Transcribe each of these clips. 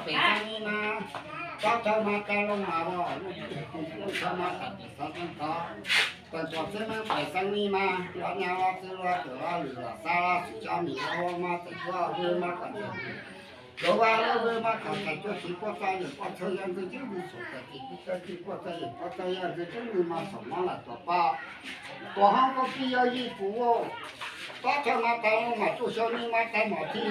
เป็นนี่นะก็เธอมาแต่ลงมาบ่ลูกเธอมาแต่สักนั่นก็แต่ตัวเธอมาไปสังนี่มาแล้วเนี่ยว่าเธอว่าเธอว่าหรือซาลาสุจามีเอามาแต่ว่าเรื่องมากันเราว่าเรื่องมากันแต่ตัวที่พ่อใจอยู่พ่อเธอยังจะยืดสุดแต่ที่พ่อใจอยู่พ่อใจยังจะยืดมาสมมาละตัวป้าตัวห้องก็พี่要衣服哦ก็เธอมาแต่ลงมาตู้เช้านี้มาแต่หมอที่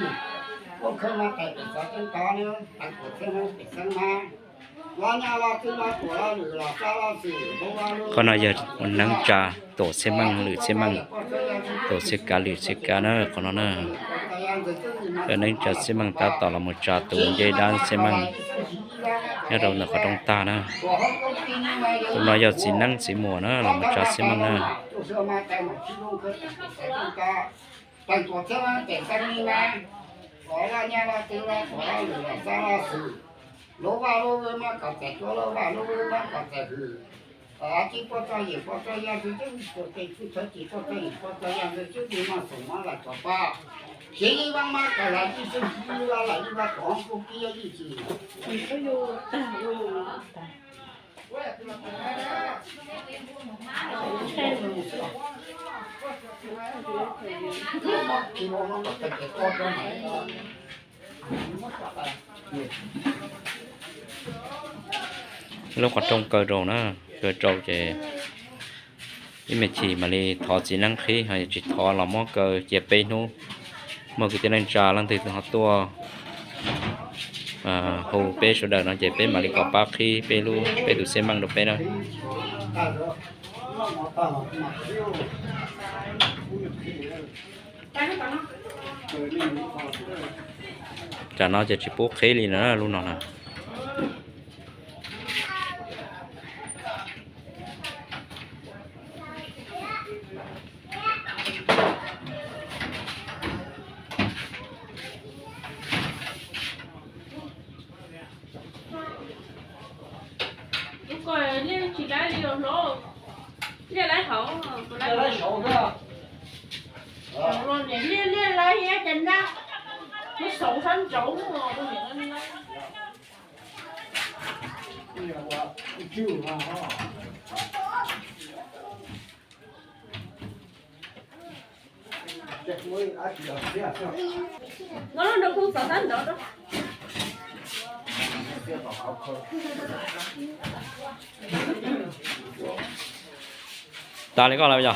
ก็เคยมาแต่เป็นสักนั่นก็เนี่ยแต่ตัวเธอมาเป็นสังมาก็น่าจะมันนั่งจ่าโตเสมังหรือเสมังโตเสกาหรือเสกาเนอะคนนั้นเนอะก็นั่งจ่าเสมังตาต่อละมุจ่าตัวใหญ่ด้านเสมังเนี่ยเราเนี่ยก็ต้องตานะตัวน้อยอยากสีนั่งสีหมัวนะเรามาจ่าเสมังนะแต่ตัวเธอมาแต่สังนี้นะขอว่าเนี่ยว่าเธอว่าขอว่าหรือว่าซาลาสือโลว่าโลเวมากัดแต่ตัวโลว่าโลเวมากัดแต่คืออาชีพพ่อใจอยู่พ่อใจยังจะจึงตัวเก่งที่เธอจีพ่อใจพ่อใจยังจะจึงดีมาส่งมาหลักตัวป้าเสียงว่ามากกับหลายที่ซึ่งที่ว่าหลายที่ว่าของพวกที่ยังยี่สิบมันก็อยู่lúc còn trong cờ rồ nó cờ trâu thì cái mẹ chỉ mà đi thọ chỉ năng khí hay chỉ thọ là món cờ chè pe nu mà cái tên trà lần thì họ tua hồ pe số đời nó chè pe mà đi có ba khí pe lu pe đủ xem bằng được pe đâu chả nó chỉ bố khí liền nữa luôn nào nè lên chỉ lấy điều lỗ lên lấy khẩu lấy sổ nữa rồi để lên lấy hết chân ra cái sổ thân trống mà tôi nghĩ anh lấy nó đâu không sợ thân đó đâu ta lấy con nào bây giờ